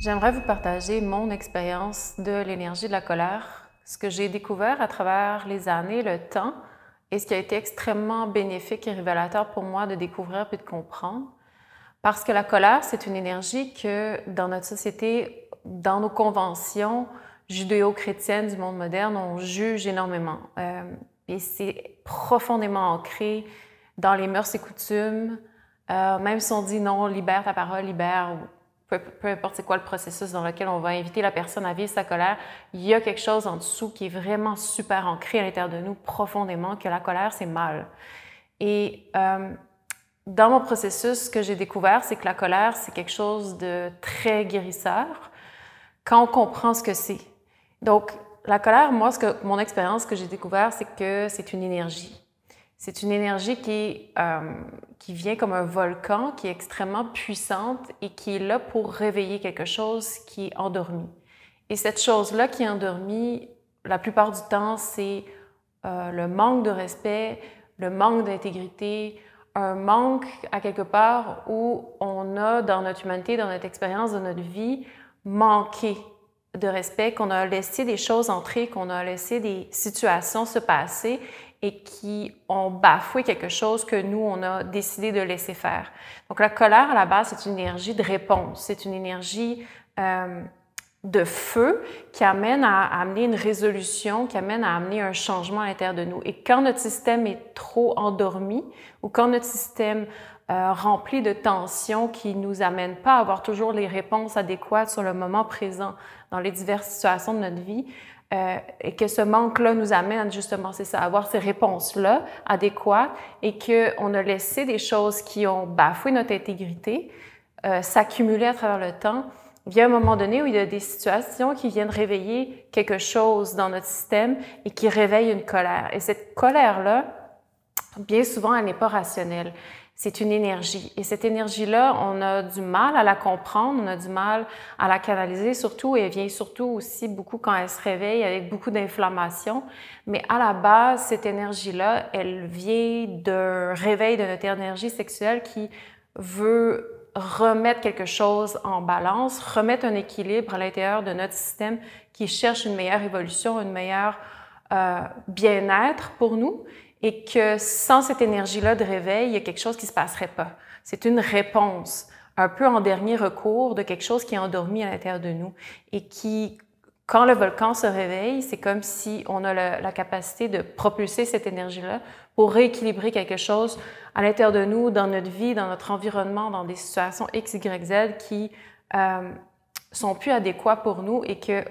J'aimerais vous partager mon expérience de l'énergie de la colère, ce que j'ai découvert à travers les années, le temps, et ce qui a été extrêmement bénéfique et révélateur pour moi de découvrir puis de comprendre. Parce que la colère, c'est une énergie que dans notre société, dans nos conventions judéo-chrétiennes du monde moderne, on juge énormément. Et c'est profondément ancré dans les mœurs et coutumes. Même si on dit non, libère ta parole, libère, peu importe c'est quoi le processus dans lequel on va inviter la personne à vivre sa colère, il y a quelque chose en dessous qui est vraiment super ancré à l'intérieur de nous profondément, que la colère, c'est mal. Et dans mon processus, ce que j'ai découvert, c'est que la colère, c'est quelque chose de très guérisseur quand on comprend ce que c'est. Donc, la colère, moi, mon expérience que j'ai découvert, c'est que c'est une énergie. C'est une énergie qui vient comme un volcan, qui est extrêmement puissante et qui est là pour réveiller quelque chose qui est endormi. Et cette chose-là qui est endormie, la plupart du temps, c'est le manque de respect, le manque d'intégrité, un manque à quelque part où on a dans notre humanité, dans notre expérience, dans notre vie, manqué de respect, qu'on a laissé des choses entrer, qu'on a laissé des situations se passer et qui ont bafoué quelque chose que nous, on a décidé de laisser faire. Donc la colère, à la base, c'est une énergie de réponse, c'est une énergie de feu qui amène à amener une résolution, qui amène à amener un changement à l'intérieur de nous. Et quand notre système est trop endormi ou quand notre système rempli de tensions qui ne nous amènent pas à avoir toujours les réponses adéquates sur le moment présent dans les diverses situations de notre vie, et que ce manque-là nous amène justement, c'est ça, à avoir ces réponses-là adéquates et qu'on a laissé des choses qui ont bafoué notre intégrité s'accumuler à travers le temps. Il y a un moment donné où il y a des situations qui viennent réveiller quelque chose dans notre système et qui réveillent une colère. Et cette colère-là, bien souvent, elle n'est pas rationnelle. C'est une énergie. Et cette énergie-là, on a du mal à la comprendre, on a du mal à la canaliser surtout, et elle vient surtout aussi beaucoup quand elle se réveille avec beaucoup d'inflammation. Mais à la base, cette énergie-là, elle vient d'un réveil de notre énergie sexuelle qui veut remettre quelque chose en balance, remettre un équilibre à l'intérieur de notre système qui cherche une meilleure évolution, une meilleure bien-être pour nous. Et que sans cette énergie-là de réveil, il y a quelque chose qui ne se passerait pas. C'est une réponse, un peu en dernier recours, de quelque chose qui est endormi à l'intérieur de nous et qui, quand le volcan se réveille, c'est comme si on a la capacité de propulser cette énergie-là pour rééquilibrer quelque chose à l'intérieur de nous, dans notre vie, dans notre environnement, dans des situations X, Y, Z qui sont plus adéquats pour nous et que,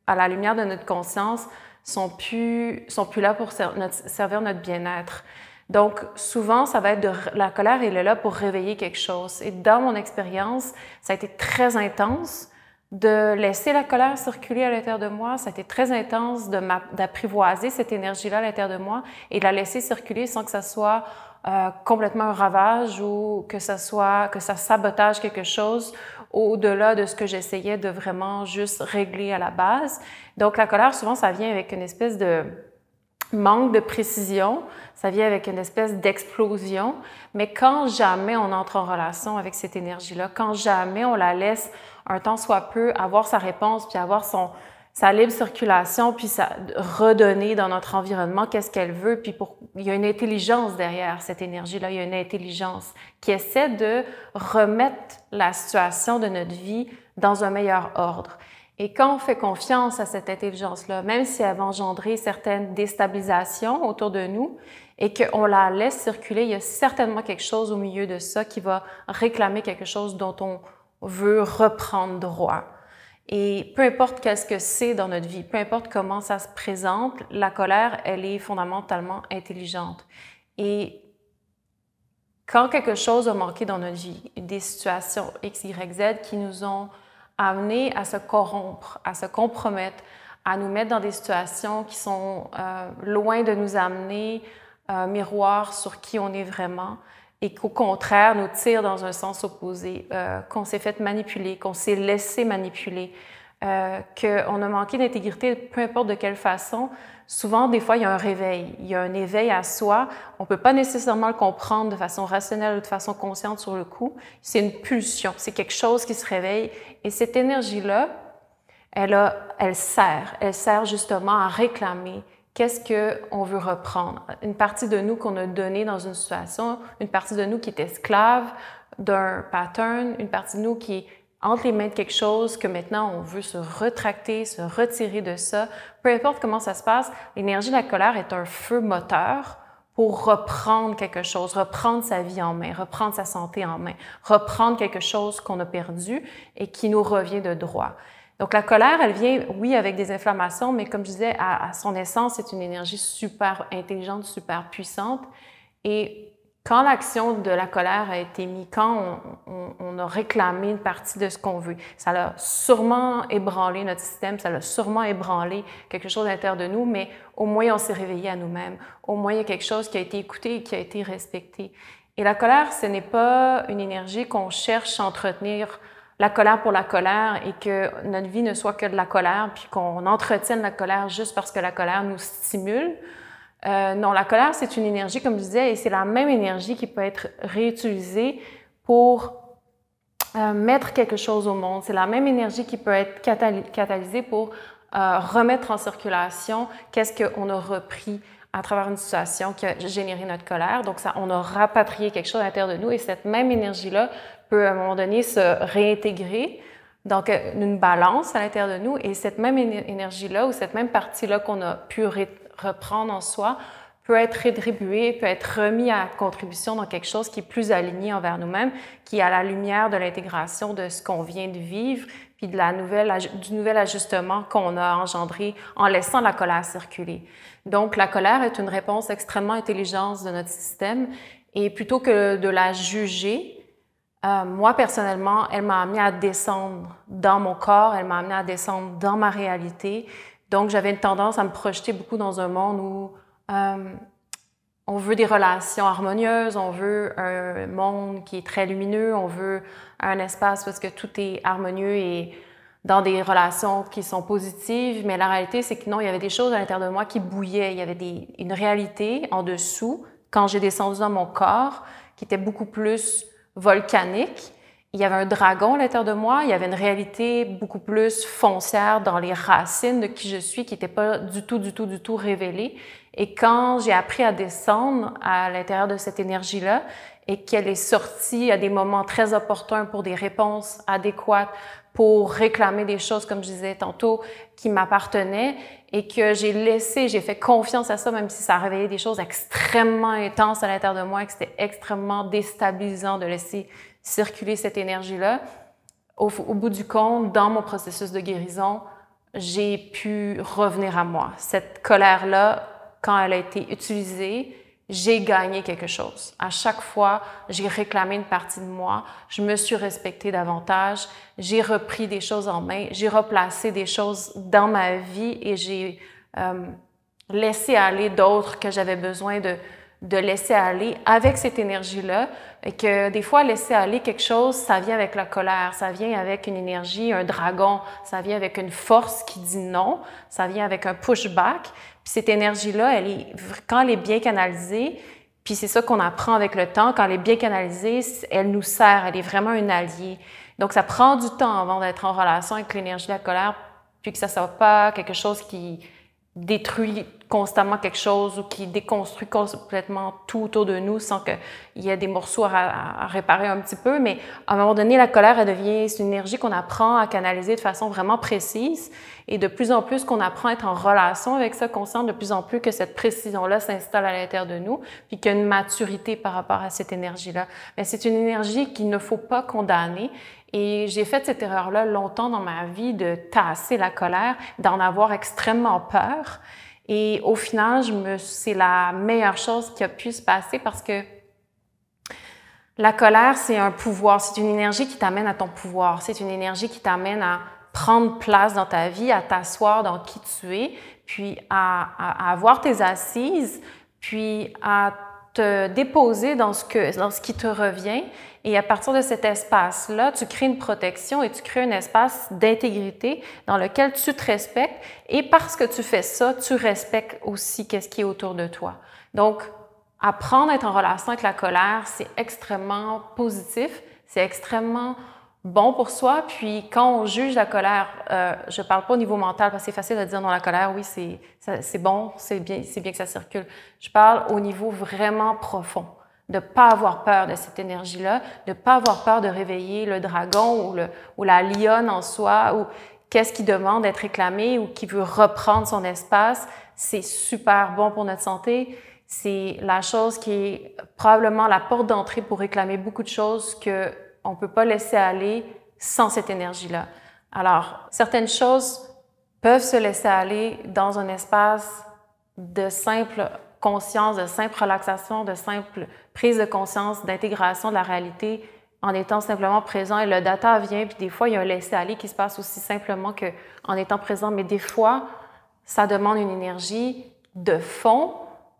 à la lumière de notre conscience, sont plus là pour servir notre bien-être. Donc, souvent, ça va être la colère, elle est là pour réveiller quelque chose. Et dans mon expérience, ça a été très intense de laisser la colère circuler à l'intérieur de moi. Ça a été très intense d'apprivoiser cette énergie-là à l'intérieur de moi et de la laisser circuler sans que ça soit complètement un ravage ou que ça sabotage quelque chose au-delà de ce que j'essayais de vraiment juste régler à la base. Donc, la colère, souvent, ça vient avec une espèce de manque de précision, ça vient avec une espèce d'explosion, mais quand jamais on entre en relation avec cette énergie-là, quand jamais on la laisse un temps soit peu avoir sa réponse, puis avoir sa libre circulation, puis redonner dans notre environnement qu'est-ce qu'elle veut, puis il y a une intelligence derrière cette énergie-là, il y a une intelligence qui essaie de remettre la situation de notre vie dans un meilleur ordre. Et quand on fait confiance à cette intelligence-là, même si elle va engendrer certaines déstabilisations autour de nous et qu'on la laisse circuler, il y a certainement quelque chose au milieu de ça qui va réclamer quelque chose dont on veut reprendre droit. Et peu importe qu'est-ce que c'est dans notre vie, peu importe comment ça se présente, la colère, elle est fondamentalement intelligente. Et quand quelque chose a manqué dans notre vie, des situations X, Y, Z qui nous ont amenés à se corrompre, à se compromettre, à nous mettre dans des situations qui sont loin de nous amener un miroir sur qui on est vraiment et qu'au contraire nous tirent dans un sens opposé, qu'on s'est fait manipuler, qu'on s'est laissé manipuler, qu'on a manqué d'intégrité, peu importe de quelle façon, souvent, des fois, il y a un réveil, il y a un éveil à soi. On ne peut pas nécessairement le comprendre de façon rationnelle ou de façon consciente sur le coup. C'est une pulsion, c'est quelque chose qui se réveille. Et cette énergie-là, elle sert justement à réclamer qu'est-ce qu'on veut reprendre. Une partie de nous qu'on a donnée dans une situation, une partie de nous qui est esclave d'un pattern, une partie de nous qui est entre les mains de quelque chose que maintenant on veut se retracter, se retirer de ça. Peu importe comment ça se passe, l'énergie de la colère est un feu moteur pour reprendre quelque chose, reprendre sa vie en main, reprendre sa santé en main, reprendre quelque chose qu'on a perdu et qui nous revient de droit. Donc la colère, elle vient, oui, avec des inflammations, mais comme je disais, à son essence, c'est une énergie super intelligente, super puissante. Et quand l'action de la colère a été mise, quand on a réclamé une partie de ce qu'on veut, ça a sûrement ébranlé notre système, ça a sûrement ébranlé quelque chose à l'intérieur de nous, mais au moins on s'est réveillé à nous-mêmes. Au moins il y a quelque chose qui a été écouté et qui a été respecté. Et la colère, ce n'est pas une énergie qu'on cherche à entretenir la colère pour la colère et que notre vie ne soit que de la colère, puis qu'on entretienne la colère juste parce que la colère nous stimule. Non, la colère, c'est une énergie, comme je disais, et c'est la même énergie qui peut être réutilisée pour mettre quelque chose au monde. C'est la même énergie qui peut être catalysée pour remettre en circulation qu'est-ce qu'on a repris à travers une situation qui a généré notre colère. Donc, on a rapatrié quelque chose à l'intérieur de nous et cette même énergie-là peut, à un moment donné, se réintégrer. Donc, une balance à l'intérieur de nous et cette même énergie-là ou cette même partie-là qu'on a pu reprendre en soi peut être rétribué, peut être remis à contribution dans quelque chose qui est plus aligné envers nous-mêmes, qui est à la lumière de l'intégration de ce qu'on vient de vivre, puis de du nouvel ajustement qu'on a engendré en laissant la colère circuler. Donc, la colère est une réponse extrêmement intelligente de notre système et plutôt que de la juger, moi, personnellement, elle m'a amené à descendre dans mon corps, elle m'a amené à descendre dans ma réalité. Donc, j'avais une tendance à me projeter beaucoup dans un monde où on veut des relations harmonieuses, on veut un monde qui est très lumineux, on veut un espace où tout est harmonieux et dans des relations qui sont positives. Mais la réalité, c'est que non, il y avait des choses à l'intérieur de moi qui bouillaient. Il y avait une réalité en dessous, quand j'ai descendu dans mon corps, qui était beaucoup plus volcanique. Il y avait un dragon à l'intérieur de moi, il y avait une réalité beaucoup plus foncière dans les racines de qui je suis, qui n'était pas du tout révélée. Et quand j'ai appris à descendre à l'intérieur de cette énergie-là et qu'elle est sortie à des moments très opportuns pour des réponses adéquates, pour réclamer des choses, comme je disais tantôt, qui m'appartenaient et que j'ai fait confiance à ça, même si ça a réveillé des choses extrêmement intenses à l'intérieur de moi et que c'était extrêmement déstabilisant de laisser circuler cette énergie-là. Au bout du compte, dans mon processus de guérison, j'ai pu revenir à moi. Cette colère-là, quand elle a été utilisée, j'ai gagné quelque chose. À chaque fois, j'ai réclamé une partie de moi, je me suis respectée davantage, j'ai repris des choses en main, j'ai replacé des choses dans ma vie et j'ai laissé aller d'autres que j'avais besoin de laisser aller avec cette énergie-là. Et que des fois, laisser aller quelque chose, ça vient avec la colère, ça vient avec une énergie, un dragon, ça vient avec une force qui dit non, ça vient avec un pushback. Puis cette énergie-là, quand elle est bien canalisée, puis c'est ça qu'on apprend avec le temps, quand elle est bien canalisée, elle nous sert, elle est vraiment une alliée. Donc ça prend du temps avant d'être en relation avec l'énergie de la colère, puis que ça ne soit pas quelque chose qui détruit constamment quelque chose ou qui déconstruit complètement tout autour de nous sans qu'il y ait des morceaux à réparer un petit peu. Mais à un moment donné, la colère, c'est une énergie qu'on apprend à canaliser de façon vraiment précise. Et de plus en plus qu'on apprend à être en relation avec ça, qu'on sent de plus en plus que cette précision-là s'installe à l'intérieur de nous, puis qu'il y a une maturité par rapport à cette énergie-là. Mais c'est une énergie qu'il ne faut pas condamner. Et j'ai fait cette erreur-là longtemps dans ma vie de tasser la colère, d'en avoir extrêmement peur. Et au final, c'est la meilleure chose qui a pu se passer parce que la colère, c'est un pouvoir, c'est une énergie qui t'amène à ton pouvoir, c'est une énergie qui t'amène à prendre place dans ta vie, à t'asseoir dans qui tu es, puis à avoir tes assises, puis à te déposer dans ce qui te revient Et à partir de cet espace-là, tu crées une protection et tu crées un espace d'intégrité dans lequel tu te respectes. Et parce que tu fais ça, tu respectes aussi qu'est-ce qui est autour de toi. Donc, apprendre à être en relation avec la colère, c'est extrêmement positif, c'est extrêmement bon pour soi. Puis quand on juge la colère, je ne parle pas au niveau mental parce que c'est facile de dire non, la colère, oui, c'est bon, c'est bien que ça circule. Je parle au niveau vraiment profond, de ne pas avoir peur de cette énergie-là, de ne pas avoir peur de réveiller le dragon ou la lionne en soi, ou qu'est-ce qui demande d'être réclamé ou qui veut reprendre son espace. C'est super bon pour notre santé. C'est la chose qui est probablement la porte d'entrée pour réclamer beaucoup de choses qu'on ne peut pas laisser aller sans cette énergie-là. Alors, certaines choses peuvent se laisser aller dans un espace de simple conscience, de simple relaxation, de simple prise de conscience, d'intégration de la réalité en étant simplement présent. Et le data vient, puis des fois, il y a un laisser-aller qui se passe aussi simplement qu'en étant présent. Mais des fois, ça demande une énergie de fond,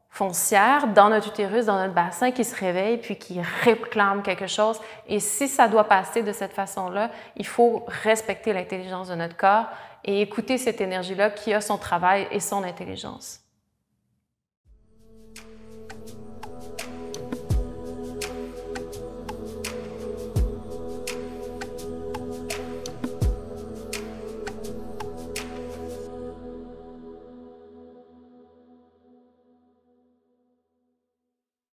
foncière, dans notre utérus, dans notre bassin, qui se réveille puis qui réclame quelque chose. Et si ça doit passer de cette façon-là, il faut respecter l'intelligence de notre corps et écouter cette énergie-là qui a son travail et son intelligence.